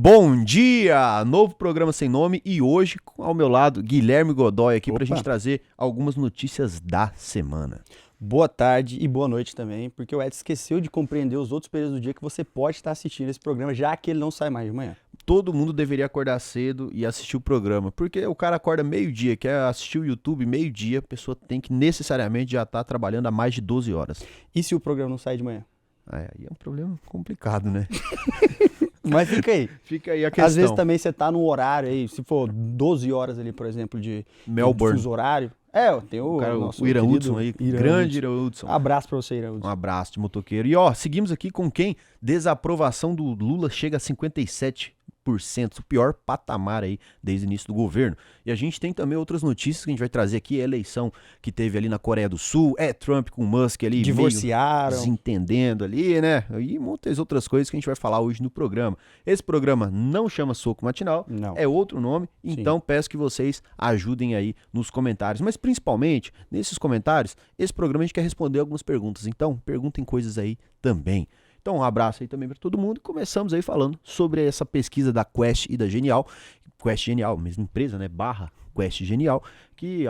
Bom dia! Novo programa sem nome e hoje ao meu lado Guilherme Godoy aqui pra gente trazer algumas notícias da semana. Boa tarde e boa noite também, porque o Ed esqueceu de compreender os outros períodos do dia que você pode estar assistindo esse programa, já que ele não sai mais de manhã. Todo mundo deveria acordar cedo e assistir o programa, porque o cara acorda meio-dia, quer assistir o YouTube meio-dia, a pessoa tem que necessariamente já estar trabalhando há mais de 12 horas. E se o programa não sai de manhã? Aí é um problema complicado, né? Mas fica aí. Fica aí a questão. Às vezes também você tá num horário aí, se for 12 horas ali, por exemplo, de Melbourne. fuso horário. Tem o nosso Irã querido Hudson aí, Irã grande Hudson. Irã Hudson. Abraço pra você, Irã Hudson. Um abraço de motoqueiro. E seguimos aqui com quem? Desaprovação do Lula chega a 57%, o pior patamar aí desde o início do governo. E a gente tem também outras notícias que a gente vai trazer aqui, a eleição que teve ali na Coreia do Sul, Trump com Musk ali, Divorciaram. meio desentendendo ali, né? E muitas outras coisas que a gente vai falar hoje no programa. Esse programa não chama Soco Matinal, Não. é outro nome, então peço que vocês ajudem aí nos comentários. Mas principalmente, nesses comentários, esse programa a gente quer responder algumas perguntas, então perguntem coisas aí também. Então um abraço aí também para todo mundo e começamos aí falando sobre essa pesquisa da Quest e da Genial. Quest Genial, mesma empresa, né? Quest Genial, que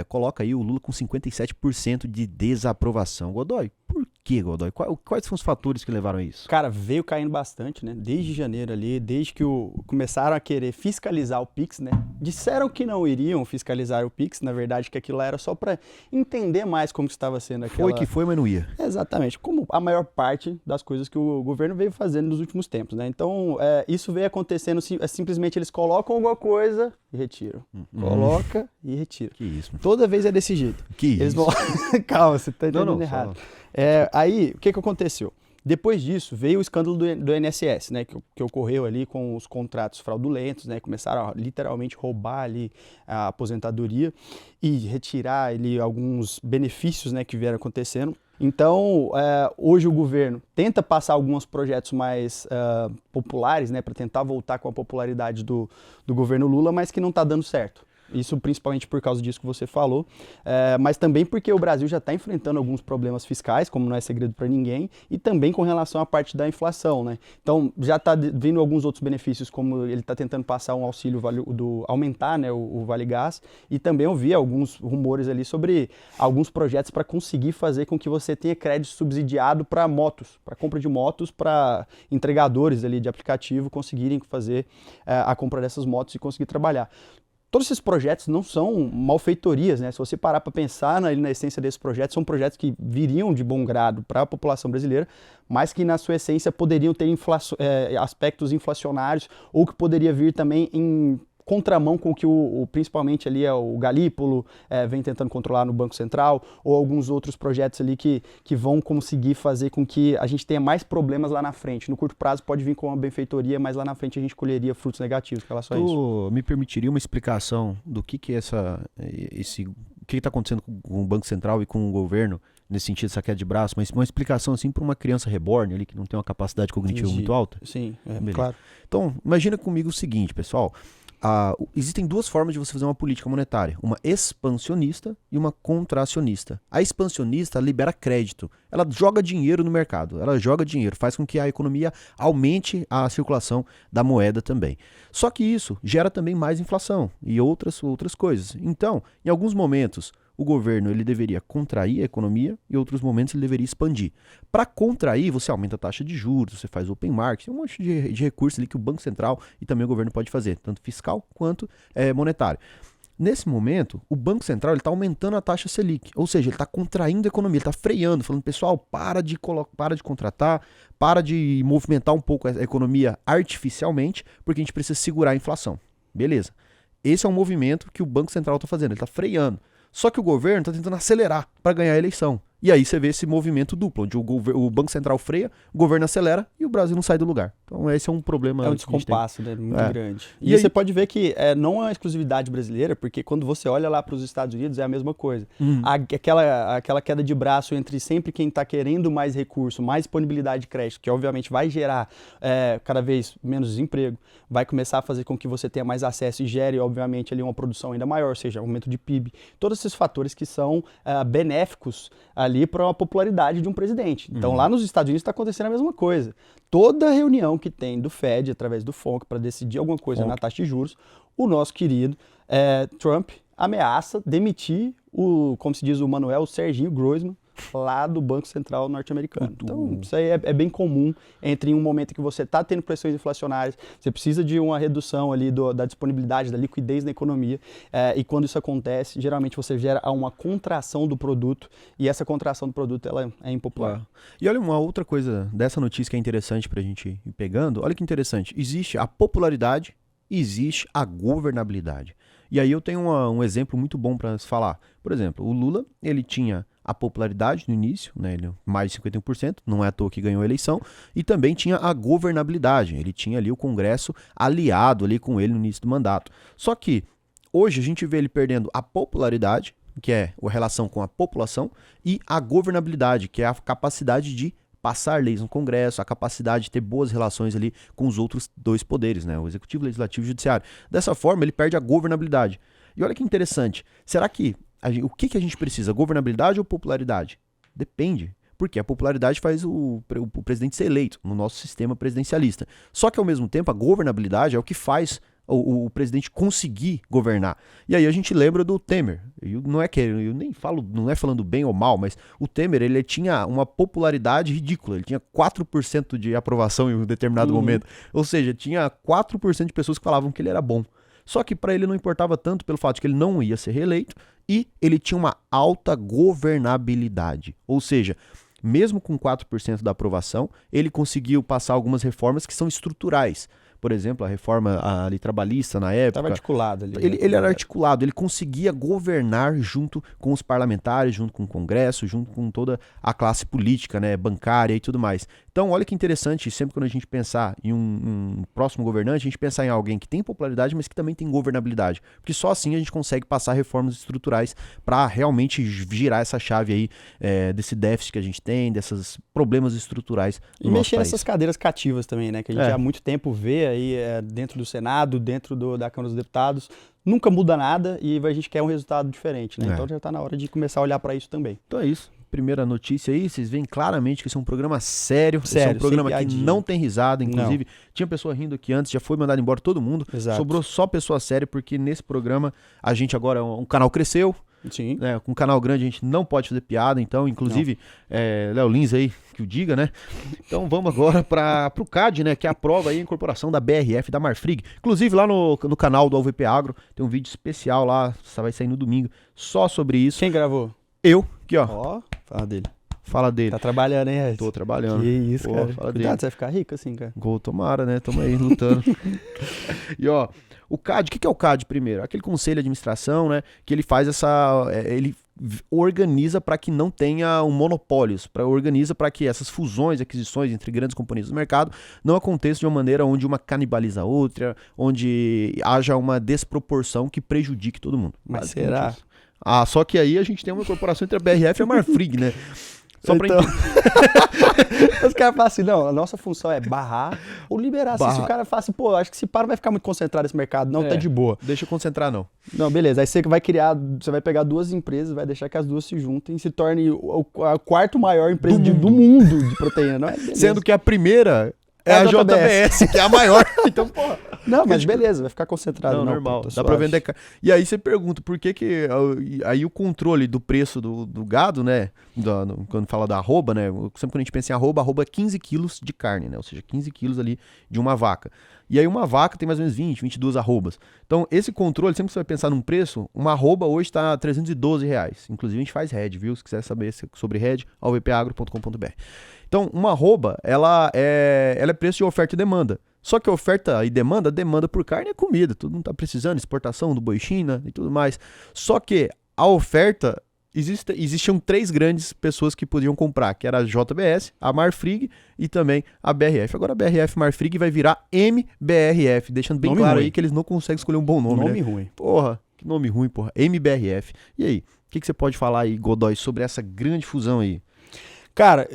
coloca aí o Lula com 57% de desaprovação. Godoy, por que, Godoy? Quais são os fatores que levaram a isso? Cara, veio caindo bastante, né? Desde janeiro ali, desde que começaram a querer fiscalizar o Pix, né? Disseram que não iriam fiscalizar o Pix, na verdade, que aquilo lá era só para entender mais como estava sendo aquela... Foi, mas não ia. Exatamente, como a maior parte das coisas que o governo veio fazendo nos últimos tempos, né? Então, isso veio acontecendo, simplesmente eles colocam alguma coisa e retiram. Coloca e retira. Que isso, mano. Toda vez é desse jeito. Que eles isso? vão... Calma, você tá entendendo Não, errado. Aí, o que aconteceu? Depois disso, veio o escândalo do INSS, né, que ocorreu ali com os contratos fraudulentos, né, começaram a literalmente roubar ali a aposentadoria e retirar ali alguns benefícios, né, que vieram acontecendo. Então, hoje o governo tenta passar alguns projetos mais populares, né, para tentar voltar com a popularidade do governo Lula, mas que não está dando certo. Isso principalmente por causa disso que você falou, mas também porque o Brasil já está enfrentando alguns problemas fiscais, como não é segredo para ninguém, e também com relação à parte da inflação, né? Então já está vindo alguns outros benefícios, como ele está tentando passar um auxílio aumentar, né, o Vale Gás, e também ouvi alguns rumores ali sobre alguns projetos para conseguir fazer com que você tenha crédito subsidiado para motos, para compra de motos, para entregadores ali de aplicativo conseguirem fazer a compra dessas motos e conseguir trabalhar. Todos esses projetos não são malfeitorias, né? Se você parar para pensar na essência desses projetos, são projetos que viriam de bom grado para a população brasileira, mas que na sua essência poderiam ter aspectos inflacionários ou que poderia vir também em contramão com o que principalmente ali o Galípolo vem tentando controlar no Banco Central, ou alguns outros projetos ali que vão conseguir fazer com que a gente tenha mais problemas lá na frente. No curto prazo pode vir com uma benfeitoria, mas lá na frente a gente colheria frutos negativos com relação a isso. Me permitiria uma explicação do que é o que está acontecendo com o Banco Central e com o governo, nesse sentido, essa queda de braço, mas uma explicação assim para uma criança reborn ali, que não tem uma capacidade cognitiva muito alta? Sim, Beleza. Claro. Então, imagina comigo o seguinte, pessoal. Existem duas formas de você fazer uma política monetária, uma expansionista e uma contracionista. A expansionista libera crédito, ela joga dinheiro no mercado, faz com que a economia aumente a circulação da moeda também. Só que isso gera também mais inflação e outras coisas. Então, em alguns momentos, o governo ele deveria contrair a economia e em outros momentos ele deveria expandir. Para contrair, você aumenta a taxa de juros, você faz open market, um monte de recursos ali que o Banco Central e também o governo pode fazer, tanto fiscal quanto monetário. Nesse momento, o Banco Central está aumentando a taxa Selic, ou seja, ele está contraindo a economia, ele está freando, falando, pessoal, para de contratar, para de movimentar um pouco a economia artificialmente, porque a gente precisa segurar a inflação. Beleza. Esse é um movimento que o Banco Central está fazendo, ele está freando. Só que o governo está tentando acelerar para ganhar a eleição. E aí você vê esse movimento duplo, onde o Banco Central freia, o governo acelera e o Brasil não sai do lugar. Então esse é um problema. É um descompasso, né? Muito grande. E aí você pode ver que não é uma exclusividade brasileira, porque quando você olha lá para os Estados Unidos é a mesma coisa. Aquela queda de braço entre sempre quem está querendo mais recurso, mais disponibilidade de crédito, que obviamente vai gerar cada vez menos desemprego, vai começar a fazer com que você tenha mais acesso e gere, obviamente, ali uma produção ainda maior, ou seja, aumento de PIB. Todos esses fatores que são benéficos ali para a popularidade de um presidente. Então, lá nos Estados Unidos está acontecendo a mesma coisa. Toda reunião que tem do Fed, através do FONC, para decidir alguma coisa na taxa de juros, o nosso querido Trump ameaça demitir como se diz, o Manuel Serginho Groisman, lá do Banco Central norte-americano. Então, isso aí é bem comum entre um momento que você está tendo pressões inflacionárias, você precisa de uma redução ali da disponibilidade, da liquidez na economia, e quando isso acontece, geralmente você gera uma contração do produto, e essa contração do produto ela é impopular. E olha uma outra coisa dessa notícia que é interessante para a gente ir pegando, olha que interessante, existe a popularidade, existe a governabilidade. E aí eu tenho um exemplo muito bom para se falar. Por exemplo, o Lula, ele tinha a popularidade no início, né, ele, mais de 51%, não é à toa que ganhou a eleição, e também tinha a governabilidade, ele tinha ali o Congresso aliado ali com ele no início do mandato. Só que hoje a gente vê ele perdendo a popularidade, que é a relação com a população, e a governabilidade, que é a capacidade de passar leis no Congresso, a capacidade de ter boas relações ali com os outros dois poderes, né, o Executivo, o Legislativo e o Judiciário. Dessa forma, ele perde a governabilidade. E olha que interessante, será que o que a gente precisa, governabilidade ou popularidade? Depende, porque a popularidade faz o presidente ser eleito no nosso sistema presidencialista. Só que ao mesmo tempo a governabilidade é o que faz o presidente conseguir governar. E aí a gente lembra do Temer. Eu nem falo, não é falando bem ou mal, mas o Temer, ele tinha uma popularidade ridícula. Ele tinha 4% de aprovação em um determinado momento. Ou seja, tinha 4% de pessoas que falavam que ele era bom. Só que para ele não importava tanto pelo fato de que ele não ia ser reeleito e ele tinha uma alta governabilidade. Ou seja, mesmo com 4% da aprovação, ele conseguiu passar algumas reformas que são estruturais. Por exemplo, a reforma ali trabalhista na época. Estava articulado ali. Ele era articulado, ele conseguia governar junto com os parlamentares, junto com o Congresso, junto com toda a classe política, né, bancária e tudo mais. Então, olha que interessante, sempre quando a gente pensar em um próximo governante, a gente pensar em alguém que tem popularidade, mas que também tem governabilidade. Porque só assim a gente consegue passar reformas estruturais para realmente girar essa chave aí desse déficit que a gente tem, desses problemas estruturais do e nosso mexer país. nessas cadeiras cativas também, né? Que a gente há muito tempo vê aí dentro do Senado, dentro da Câmara dos Deputados. Nunca muda nada e a gente quer um resultado diferente, né? Então já está na hora de começar a olhar para isso também. Então é isso. Primeira notícia aí, vocês veem claramente que isso é um programa sério, esse é um Sério, programa sem que piadinha. não tem risada, inclusive tinha pessoa rindo aqui antes, já foi mandado embora todo mundo, Exato. sobrou só pessoa séria, porque nesse programa a gente agora, um canal cresceu, Sim. né, com um canal grande a gente não pode fazer piada, então inclusive Léo Lins aí, que o diga, né, então vamos agora para o CAD, né, que é a prova aí, a incorporação da BRF, da Marfrig, inclusive lá no canal do AVP Agro, tem um vídeo especial lá, vai sair no domingo, só sobre isso. Quem gravou? Eu, aqui ó. Ó, fala dele. Fala dele. Tá trabalhando, hein, Ed? Tô trabalhando. Que isso, pô, cara. Fala Cuidado, dele. você vai ficar rico assim, cara. Gol, tomara, né? Tamo aí lutando. E ó, o CAD, o que é o CAD primeiro? Aquele conselho de administração, né? Que ele faz ele organiza para que não tenha monopólios, organiza para que essas fusões, aquisições entre grandes companhias do mercado não aconteçam de uma maneira onde uma canibaliza a outra, onde haja uma desproporção que prejudique todo mundo. Mas será? Isso. Só que aí a gente tem uma incorporação entre a BRF e a Marfrig, né? Só pra então... Os caras falam assim, não, a nossa função é barrar ou liberar. Assim, se o cara fala assim, pô, acho que esse par vai ficar muito concentrado nesse mercado, não, tá de boa. Deixa eu concentrar, não. Não, beleza. Aí você vai pegar duas empresas, vai deixar que as duas se juntem e se torne a quarto maior empresa do mundo de proteína, não é? Beleza. Sendo que a primeira é a JBS, que é a maior. Então, porra. Não, mas beleza, vai ficar concentrado. Não, normal. Dá pra vender. E aí você pergunta, por que aí o controle do preço do gado, né? Quando fala da arroba, né? Sempre quando a gente pensa em arroba é 15 quilos de carne, né? Ou seja, 15 quilos ali de uma vaca. E aí uma vaca tem mais ou menos 22 arrobas. Então, esse controle, sempre que você vai pensar num preço, uma arroba hoje tá R$312. Inclusive, a gente faz hedge, viu? Se quiser saber sobre hedge, alvpagro.com.br. Então, uma arroba, ela é preço de oferta e demanda. Só que oferta e demanda por carne é comida. Todo mundo tá precisando, exportação do boi China e tudo mais. Só que a oferta, existiam 3 grandes pessoas que podiam comprar, que era a JBS, a Marfrig e também a BRF. Agora a BRF Marfrig vai virar MBRF, deixando bem claro aí que eles não conseguem escolher um bom nome. Nome ruim. Porra, que nome ruim, porra. MBRF. E aí, o que você pode falar aí, Godoy, sobre essa grande fusão aí? Cara,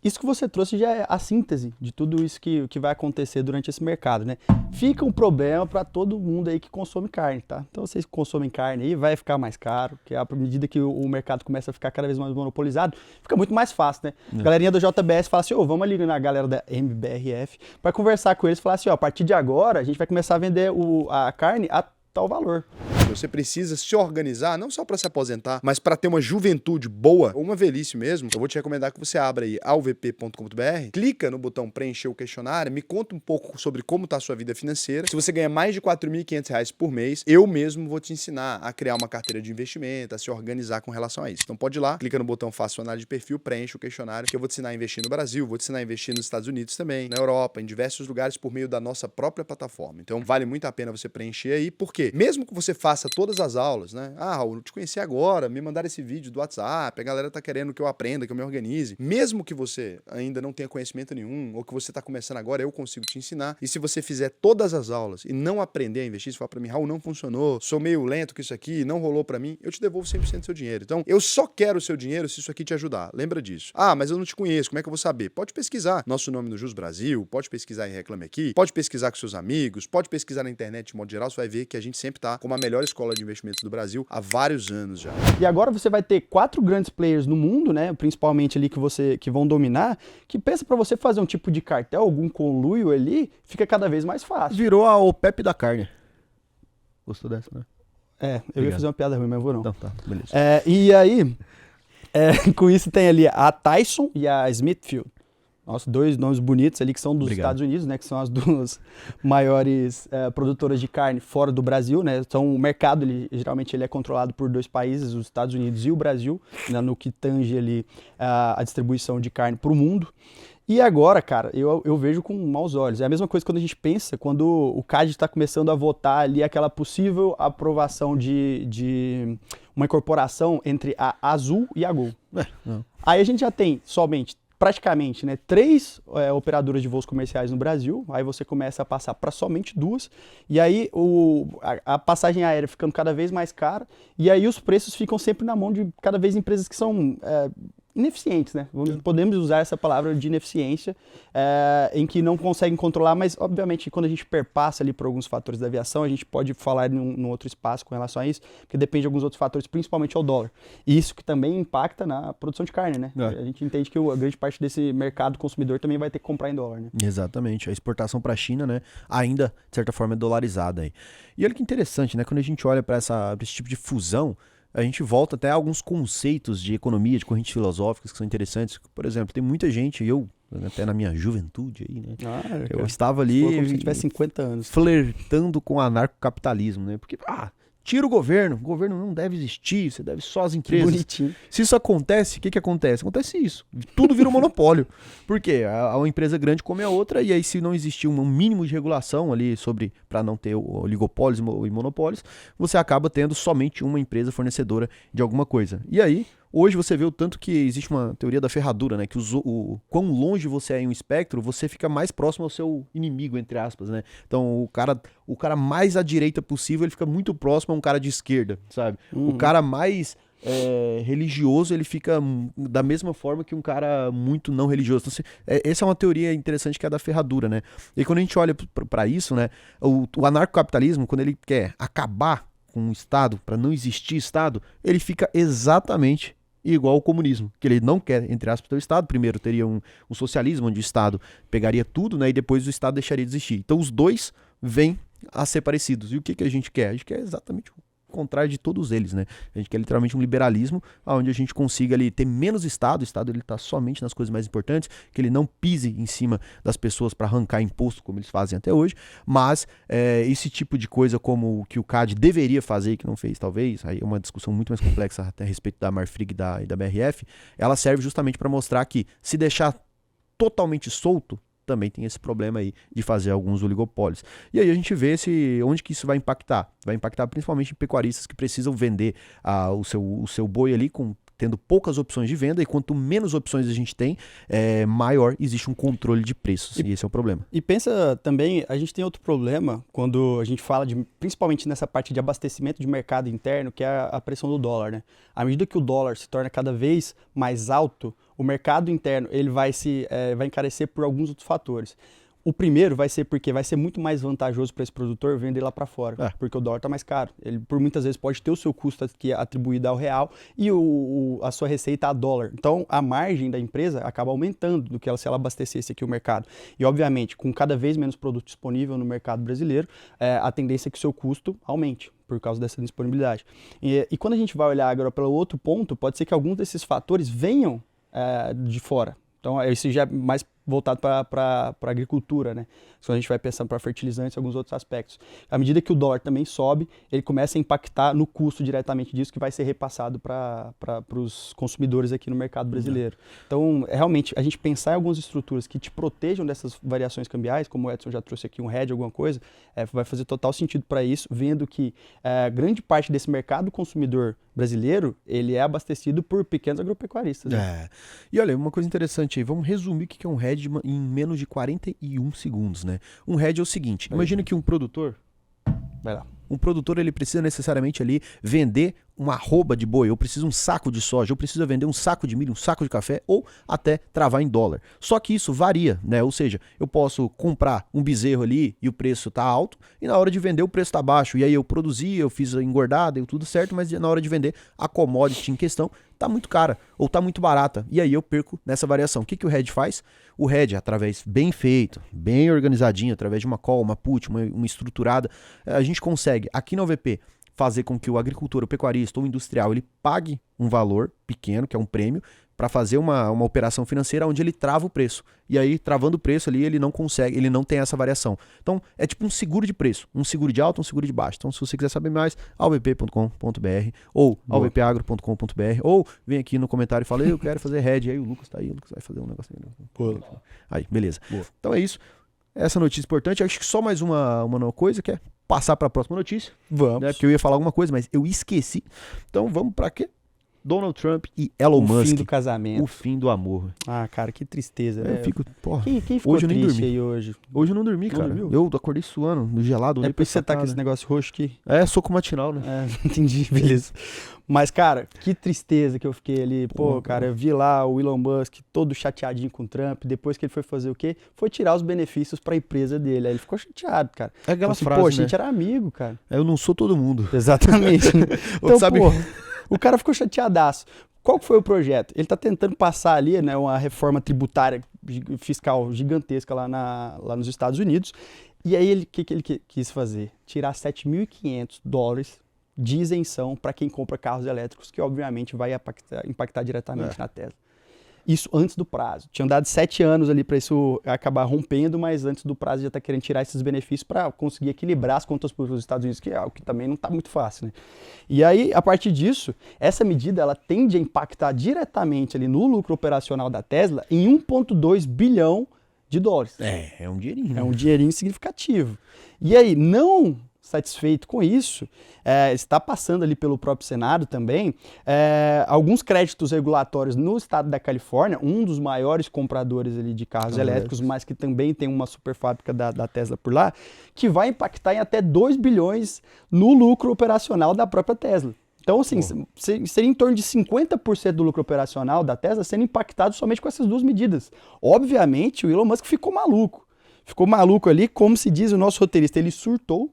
isso que você trouxe já é a síntese de tudo isso que vai acontecer durante esse mercado, né? Fica um problema para todo mundo aí que consome carne, tá? Então vocês que consomem carne aí, vai ficar mais caro, porque à medida que o mercado começa a ficar cada vez mais monopolizado, fica muito mais fácil, né? A galerinha do JBS fala assim, vamos ali na galera da MBRF para conversar com eles e falar assim, a partir de agora a gente vai começar a vender a carne a tal valor. Você precisa se organizar, não só para se aposentar, mas para ter uma juventude boa, ou uma velhice mesmo. Eu vou te recomendar que você abra aí alvp.com.br, clica no botão preencher o questionário, me conta um pouco sobre como está a sua vida financeira. Se você ganha mais de R$ 4.500 por mês, eu mesmo vou te ensinar a criar uma carteira de investimento, a se organizar com relação a isso. Então pode ir lá, clica no botão faça sua análise de perfil, preenche o questionário, que eu vou te ensinar a investir no Brasil, vou te ensinar a investir nos Estados Unidos também, na Europa, em diversos lugares por meio da nossa própria plataforma. Então vale muito a pena você preencher aí, porque mesmo que você faça todas as aulas, né? Raul, eu te conheci agora, me mandaram esse vídeo do WhatsApp, a galera tá querendo que eu aprenda, que eu me organize. Mesmo que você ainda não tenha conhecimento nenhum, ou que você tá começando agora, eu consigo te ensinar. E se você fizer todas as aulas e não aprender a investir, se falar pra mim, Raul, não funcionou, sou meio lento com isso aqui, não rolou pra mim, eu te devolvo 100% do seu dinheiro. Então, eu só quero o seu dinheiro se isso aqui te ajudar. Lembra disso. Mas eu não te conheço, como é que eu vou saber? Pode pesquisar nosso nome no Jus Brasil, pode pesquisar em Reclame Aqui, pode pesquisar com seus amigos, pode pesquisar na internet de modo geral, você vai ver que a gente sempre tá como a melhor escola de investimentos do Brasil há vários anos já. E agora você vai ter 4 grandes players no mundo, né, principalmente ali que vão dominar, que pensa para você fazer um tipo de cartel, algum conluio ali, fica cada vez mais fácil. Virou a OPEP da carne. Gostou dessa, né? Eu ia fazer uma piada ruim, mas eu vou não. Então tá, beleza. E aí, com isso tem ali a Tyson e a Smithfield. Nossa, 2 nomes bonitos ali que são dos Estados Unidos, né? Que são as 2 maiores produtoras de carne fora do Brasil, né? Então o mercado, geralmente, ele é controlado por 2 países, os Estados Unidos e o Brasil, né, no que tange ali a distribuição de carne para o mundo. E agora, cara, eu vejo com maus olhos. É a mesma coisa quando a gente pensa, quando o CAD está começando a votar ali aquela possível aprovação de uma incorporação entre a Azul e a Gol. Aí a gente já tem somente praticamente, né, 3 operadoras de voos comerciais no Brasil, aí você começa a passar para somente 2, e aí a passagem aérea ficando cada vez mais cara, e aí os preços ficam sempre na mão de cada vez empresas que são ineficientes, né? Podemos usar essa palavra de ineficiência, em que não conseguem controlar, mas obviamente quando a gente perpassa ali por alguns fatores da aviação, a gente pode falar num outro espaço com relação a isso, porque depende de alguns outros fatores, principalmente ao dólar. E isso que também impacta na produção de carne, né? A gente entende que a grande parte desse mercado consumidor também vai ter que comprar em dólar, né? Exatamente. A exportação para a China, né, ainda, de certa forma, é dolarizada aí. E olha que interessante, né? Quando a gente olha para esse tipo de fusão, a gente volta até a alguns conceitos de economia, de correntes filosóficas que são interessantes. Por exemplo, tem muita gente, até na minha juventude aí, né? Eu estava ali como se tivesse 50 anos. Flertando com o anarcocapitalismo, né? Porque, tira o governo não deve existir, você deve só as empresas. Bonitinho. Se isso acontece, o que acontece? Acontece isso, tudo vira um monopólio. Por quê? Uma empresa grande come a outra, e aí se não existir um mínimo de regulação ali para não ter oligopólios e monopólios, você acaba tendo somente uma empresa fornecedora de alguma coisa. E aí, hoje você vê o tanto que existe uma teoria da ferradura, né? Que o quão longe você é em um espectro, você fica mais próximo ao seu inimigo, entre aspas, né? Então, o cara mais à direita possível, ele fica muito próximo a um cara de esquerda, sabe? O cara mais religioso, ele fica da mesma forma que um cara muito não religioso. Então, essa é uma teoria interessante, que é a da ferradura, né? E quando a gente olha para isso, né? O anarcocapitalismo, quando ele quer acabar com o Estado, para não existir Estado, ele fica exatamente igual ao comunismo, que ele não quer, entre aspas, ter o Estado. Primeiro teria um socialismo, onde o Estado pegaria tudo, né, e depois o Estado deixaria de existir. Então os dois vêm a ser parecidos. E o que a gente quer? A gente quer exatamente o contrário de todos eles, né? A gente quer literalmente um liberalismo, onde a gente consiga ali ter menos Estado. O Estado, ele está somente nas coisas mais importantes, que ele não pise em cima das pessoas para arrancar imposto, como eles fazem até hoje, mas esse tipo de coisa como o que o CAD deveria fazer e que não fez, talvez, aí é uma discussão muito mais complexa até a respeito da Marfrig e da BRF, ela serve justamente para mostrar que se deixar totalmente solto, também tem esse problema aí de fazer alguns oligopólios. E aí a gente vê onde que isso vai impactar. Vai impactar principalmente em pecuaristas que precisam vender o seu boi ali tendo poucas opções de venda, e quanto menos opções a gente tem, maior existe um controle de preços, e esse é o problema. E pensa também, a gente tem outro problema quando a gente fala principalmente nessa parte de abastecimento de mercado interno, que é a pressão do dólar, né? À medida que o dólar se torna cada vez mais alto, o mercado interno ele vai encarecer por alguns outros fatores. O primeiro vai ser porque vai ser muito mais vantajoso para esse produtor vender lá para fora, porque o dólar está mais caro. Ele, por muitas vezes, pode ter o seu custo aqui atribuído ao real e a sua receita a dólar. Então, a margem da empresa acaba aumentando do que se ela abastecesse aqui o mercado. E, obviamente, com cada vez menos produto disponível no mercado brasileiro, a tendência é que o seu custo aumente por causa dessa disponibilidade. E quando a gente vai olhar agora pelo outro ponto, pode ser que alguns desses fatores venham de fora. Então, esse já é mais voltado para a agricultura, né? Quando a gente vai pensando para fertilizantes e alguns outros aspectos. À medida que o dólar também sobe, ele começa a impactar no custo diretamente disso, que vai ser repassado para os consumidores aqui no mercado brasileiro. Então, realmente, a gente pensar em algumas estruturas que te protejam dessas variações cambiais, como o Edson já trouxe aqui um hedge, alguma coisa, vai fazer total sentido para isso, vendo que grande parte desse mercado consumidor brasileiro, ele é abastecido por pequenos agropecuaristas. Né? E olha, uma coisa interessante aí, vamos resumir o que é um hedge em menos de 41 segundos, né? Um hedge é o seguinte, imagina que um produtor, vai lá. Um produtor ele precisa necessariamente ali vender uma arroba de boi, eu preciso um saco de soja, eu preciso vender um saco de milho, um saco de café ou até travar em dólar. Só que isso varia, né? Ou seja, eu posso comprar um bezerro ali e o preço tá alto e na hora de vender o preço tá baixo. E aí eu produzi, eu fiz a engordada, deu tudo certo, mas na hora de vender a commodity em questão tá muito cara ou tá muito barata. E aí eu perco nessa variação. O que o hedge faz? O hedge, através bem feito, bem organizadinho, através de uma call, uma put, uma estruturada, a gente consegue aqui na OVP fazer com que o agricultor, o pecuarista ou o industrial, ele pague um valor pequeno, que é um prêmio, para fazer uma operação financeira onde ele trava o preço. E aí, travando o preço ali, ele não consegue, ele não tem essa variação. Então, é tipo um seguro de preço, um seguro de alta, um seguro de baixo. Então, se você quiser saber mais, alvp.com.br ou alvpagro.com.br ou vem aqui no comentário e fala, eu quero fazer hedge. Aí o Lucas tá aí, o Lucas vai fazer um negócio aí. Aí, beleza. Boa. Então é isso. Essa notícia importante. Acho que só mais uma coisa que é passar para a próxima notícia. Vamos. Né, porque eu ia falar alguma coisa, mas eu esqueci. Então vamos para quê? Donald Trump e Elon Musk. O fim do casamento. O fim do amor. Ah, cara, que tristeza, né? Eu fico, porra. Quem ficou hoje eu nem triste dormi. aí hoje? Hoje eu não dormi, Não cara. dormiu? Eu acordei suando, no gelado. É por isso que você tá com esse negócio roxo aqui? É, soco matinal, né? Entendi, beleza. Mas, cara, que tristeza que eu fiquei ali. Pô, cara, eu vi lá o Elon Musk todo chateadinho com o Trump. Depois que ele foi fazer o quê? Foi tirar os benefícios pra empresa dele. Aí ele ficou chateado, cara. É aquela assim, frase, pô, a né? gente era amigo, cara. Eu não sou todo mundo. Exatamente. Então, sabe... pô, o cara ficou chateadaço. Qual que foi o projeto? Ele está tentando passar ali, né, uma reforma tributária fiscal gigantesca lá nos Estados Unidos. E aí, o que ele quis fazer? Tirar $7.500 de isenção para quem compra carros elétricos, que obviamente vai impactar diretamente na Tesla. Isso antes do prazo. Tinham dado 7 anos ali para isso acabar rompendo, mas antes do prazo já está querendo tirar esses benefícios para conseguir equilibrar as contas públicas dos Estados Unidos, que é algo que também não está muito fácil, né? E aí, a partir disso, essa medida ela tende a impactar diretamente ali no lucro operacional da Tesla em 1,2 bilhão de dólares. É um dinheirinho. É um dinheirinho significativo. E aí, não satisfeito com isso, está passando ali pelo próprio Senado também, alguns créditos regulatórios no estado da Califórnia, um dos maiores compradores ali de carros elétricos, mas que também tem uma super fábrica da Tesla por lá, que vai impactar em até 2 bilhões no lucro operacional da própria Tesla. Então, assim, seria em torno de 50% do lucro operacional da Tesla sendo impactado somente com essas duas medidas. Obviamente, o Elon Musk ficou maluco. Ficou maluco ali, como se diz o nosso roteirista, ele surtou.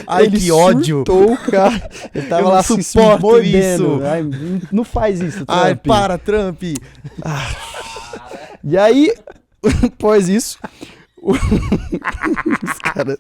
Ai, ele que ódio. Surtou, cara. Ele tava Eu lá não se suporto mordendo. isso. Ai, não faz isso, Trump. Ai, para, Trump. E aí, após isso... Os caras...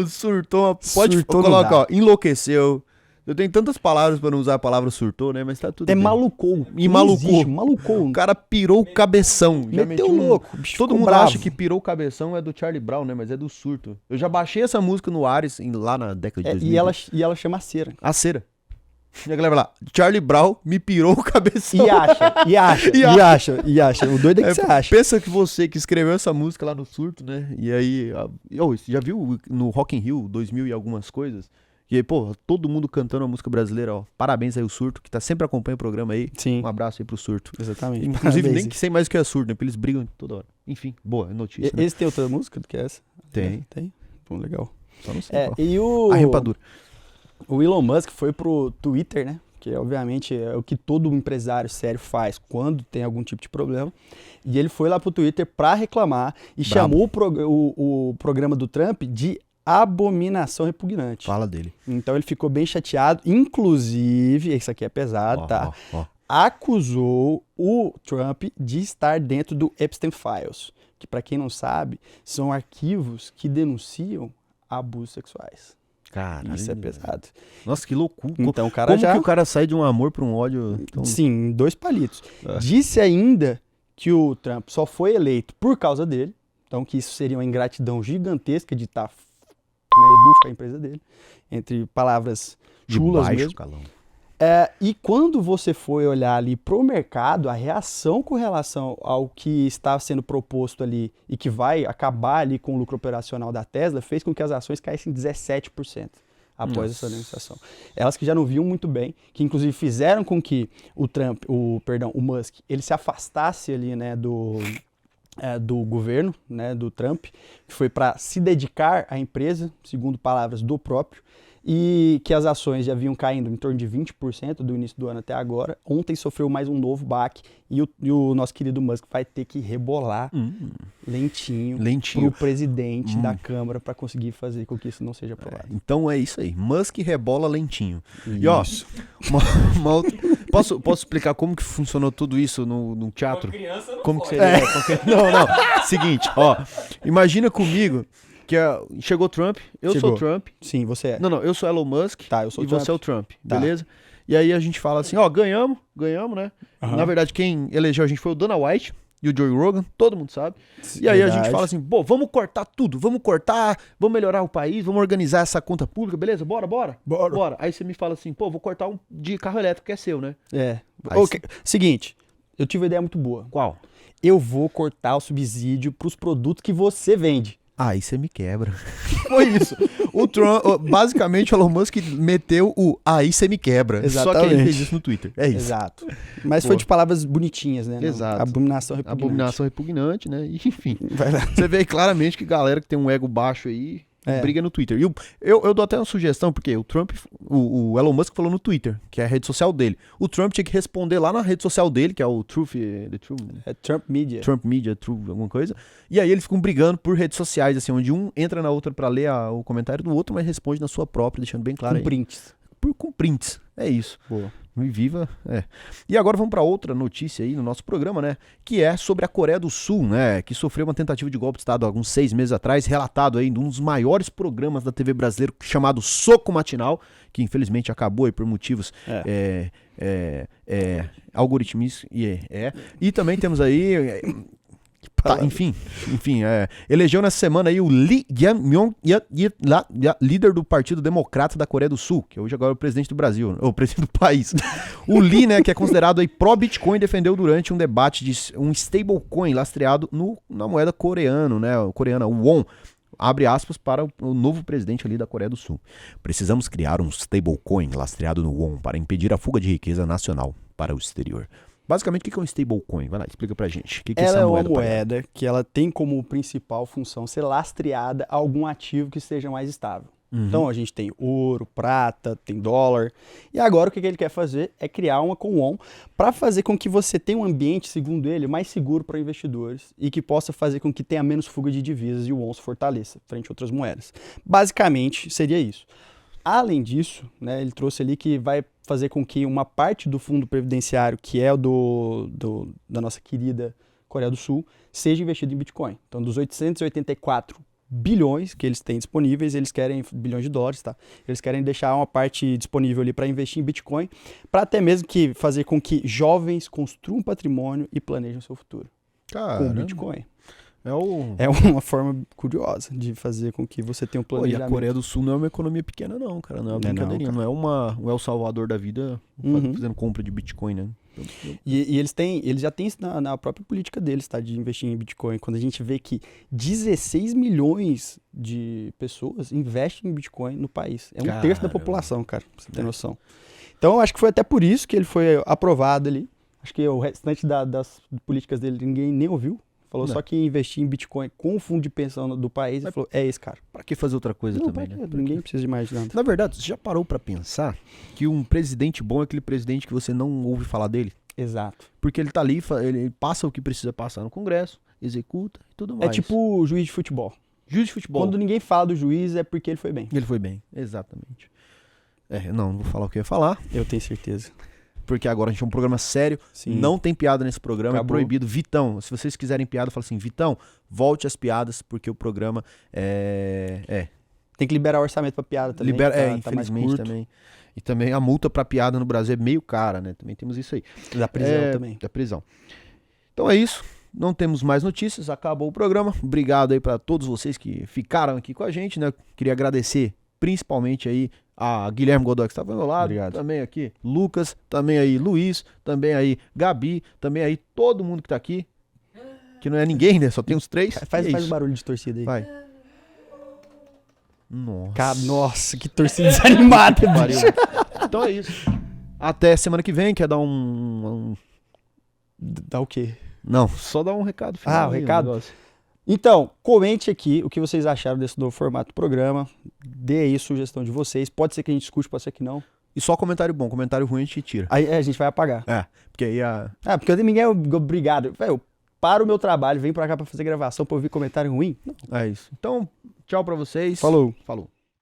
Surtou. Pode colocar, ó, enlouqueceu. Eu tenho tantas palavras pra não usar a palavra surtou, né? Mas tá tudo bem. Malucou. E malucou. Malucou. O cara pirou o cabeção. Meteu louco. Bicho, todo ficou mundo bravo. acha que pirou o cabeção é do Charlie Brown, né? Mas é do surto. Eu já baixei essa música no Ares lá na década de 2000. E ela chama Cera. A cera. E a galera vai lá, Charlie Brown me pirou o cabeção. E acha. O doido é que você acha. Pensa que você que escreveu essa música lá no surto, né? E aí, já viu no Rock in Rio 2000 e algumas coisas? E aí, pô, todo mundo cantando a música brasileira, ó. Parabéns aí o Surto, que tá sempre acompanhando o programa aí. Sim. Um abraço aí pro Surto. Exatamente. Inclusive, Parabéns. nem que sei mais o que é surto, né? Porque eles brigam toda hora. Enfim, boa notícia, né? Esse tem outra música do que essa? Tem. Tem? Bom, legal. Só não sei qual. E o... A Rempadura. O Elon Musk foi pro Twitter, né? porque obviamente é o que todo empresário sério faz quando tem algum tipo de problema. E ele foi lá pro Twitter para reclamar e chamou o programa do Trump de abominação repugnante. Fala dele. Então ele ficou bem chateado, inclusive, isso aqui é pesado, tá? Acusou o Trump de estar dentro do Epstein Files, que para quem não sabe, são arquivos que denunciam abusos sexuais. Caralho. Isso é pesado. Nossa, que loucura. Então o cara Como que o cara sai de um amor para um ódio? Tão... Sim, 2 palitos. Disse ainda que o Trump só foi eleito por causa dele, então que isso seria uma ingratidão gigantesca de estar a empresa dele, entre palavras chulas mesmo. Calão. E quando você foi olhar ali pro mercado, a reação com relação ao que está sendo proposto ali e que vai acabar ali com o lucro operacional da Tesla, fez com que as ações caíssem 17% após essa negociação. Elas que já não viam muito bem, que inclusive fizeram com que o Musk, ele se afastasse ali, né, do governo, né, do Trump, que foi para se dedicar à empresa, segundo palavras do próprio, e que as ações já vinham caindo em torno de 20% do início do ano até agora. Ontem sofreu mais um novo baque e o nosso querido Musk vai ter que rebolar lentinho pro presidente da Câmara para conseguir fazer com que isso não seja aprovado. Então é isso aí, Musk rebola lentinho. Isso. E ó, uma outra... Posso explicar como que funcionou tudo isso no teatro? Uma criança não Como pode. que seria? Não. Seguinte, ó. Imagina comigo que chegou Trump, eu sou Trump. Sim, você é. Não, eu sou Elon Musk. Tá, eu sou e Trump. você é o Trump, Tá. beleza? E aí a gente fala assim, ó, ganhamos, né? Aham. Na verdade, quem elegeu a gente foi o Dana White e o Joe Rogan, todo mundo sabe. E aí a gente fala assim, pô, vamos cortar tudo, vamos melhorar o país, vamos organizar essa conta pública, beleza? Bora. Aí você me fala assim, pô, vou cortar um de carro elétrico que é seu, né? É. Aí Ok. Seguinte, eu tive uma ideia muito boa. Qual? Eu vou cortar o subsídio pros produtos que você vende. Aí você me quebra. Foi isso. O Trump, basicamente, o Elon Musk meteu o aí você me quebra. Só que ele fez isso no Twitter. É isso. Exato. Mas foi de palavras bonitinhas, né? Exato. Abominação repugnante. Abominação repugnante, né? E, enfim. Vai lá. Você vê aí claramente que galera que tem um ego baixo aí briga no Twitter. E eu dou até uma sugestão, porque o Trump, o Elon Musk falou no Twitter, que é a rede social dele. O Trump tinha que responder lá na rede social dele, que é o Truth, É Trump Media. Trump Media, Truth, alguma coisa. E aí eles ficam brigando por redes sociais, assim, onde um entra na outra pra ler o comentário do outro, mas responde na sua própria, deixando bem claro Com aí. prints. Com prints. É isso. Boa. E viva. E agora vamos para outra notícia aí no nosso programa, né? Que é sobre a Coreia do Sul, né? Que sofreu uma tentativa de golpe de Estado há alguns 6 meses atrás, relatado aí num dos maiores programas da TV brasileira, chamado Soco Matinal, que infelizmente acabou aí por motivos algoritmos. E também temos aí. Enfim, elegeu nessa semana aí o Lee Jae-myung, líder do Partido Democrata da Coreia do Sul, que hoje agora é o presidente do Brasil, o presidente do país. O Lee, né, que é considerado aí pró-Bitcoin, defendeu durante um debate de um stablecoin lastreado na moeda coreana, o won. Abre aspas para o novo presidente ali da Coreia do Sul. Precisamos criar um stablecoin lastreado no won para impedir a fuga de riqueza nacional para o exterior. Basicamente, o que é um stablecoin? Vai lá, explica pra gente. O que é Ela essa é uma moeda? moeda que ela tem como principal função ser lastreada a algum ativo que seja mais estável. Então, a gente tem ouro, prata, tem dólar. E agora o que ele quer fazer é criar uma com won para fazer com que você tenha um ambiente, segundo ele, mais seguro para investidores e que possa fazer com que tenha menos fuga de divisas e o won se fortaleça frente a outras moedas. Basicamente, seria isso. Além disso, né, ele trouxe ali que vai fazer com que uma parte do fundo previdenciário, que é o da nossa querida Coreia do Sul, seja investido em Bitcoin. Então, dos 884 bilhões que eles têm disponíveis, eles querem bilhões de dólares, tá? Eles querem deixar uma parte disponível ali para investir em Bitcoin, para até mesmo que fazer com que jovens construam patrimônio e planejem o seu futuro com Bitcoin. É uma forma curiosa de fazer com que você tenha um E planejamento. a Coreia do Sul não é uma economia pequena não, cara. Não é uma brincadeirinha. Não é um El Salvador da vida fazendo compra de Bitcoin, né? E eles já têm isso na própria política deles, tá? De investir em Bitcoin. Quando a gente vê que 16 milhões de pessoas investem em Bitcoin no país. É um terço da população, cara, pra você ter noção. Então, acho que foi até por isso que ele foi aprovado ali. Acho que o restante das políticas dele ninguém nem ouviu Falou Não. só que ia investir em Bitcoin com o fundo de pensão do país. Ele falou, é esse cara. Pra que fazer outra coisa Não, também, pra né? quê? Ninguém precisa de mais nada. Na verdade, você já parou pra pensar que um presidente bom é aquele presidente que você não ouve falar dele? Exato. Porque ele tá ali, ele passa o que precisa passar no Congresso, executa e tudo mais. É tipo o juiz de futebol. juiz de futebol. Quando ninguém fala do juiz é porque ele foi bem. Ele foi bem, exatamente. Não vou falar o que eu ia falar, Eu tenho certeza. porque agora a gente é um programa sério, Sim. não tem piada nesse programa, Acabou. é proibido. Vitão, se vocês quiserem piada, fala assim, Vitão, volte às piadas, porque o programa Tem que liberar o orçamento pra piada também. libera, tá mais infelizmente curto. também. E também a multa pra piada no Brasil é meio cara, né? Também temos isso aí. Da prisão também. Da prisão. Então é isso. Não temos mais notícias. Acabou o programa. Obrigado aí pra todos vocês que ficaram aqui com a gente, né? Queria agradecer principalmente aí a Guilherme Godoy, que estava ao meu lado. Obrigado. Também aqui Lucas. Também aí Luiz. Também aí Gabi. Também aí todo mundo que tá aqui. Que não é ninguém, né? Só tem os três. Faz E é um isso. barulho de torcida aí. Vai. Nossa. Nossa, que torcida desanimada, Pariu. bicho. Então é isso. Até semana que vem. Quer dar um... Dá o quê? Não, só dar um recado final. Ah, o aí, recado? negócio. Então, comente aqui o que vocês acharam desse novo formato do programa. Dê aí sugestão de vocês. Pode ser que a gente escute, pode ser que não. E só comentário bom. Comentário ruim a gente tira. Aí a gente vai apagar. Porque aí a... Ah, porque ninguém é obrigado. Eu paro o meu trabalho, venho pra cá pra fazer gravação pra ouvir comentário ruim. Não. É isso. Então, tchau pra vocês. Falou. Falou.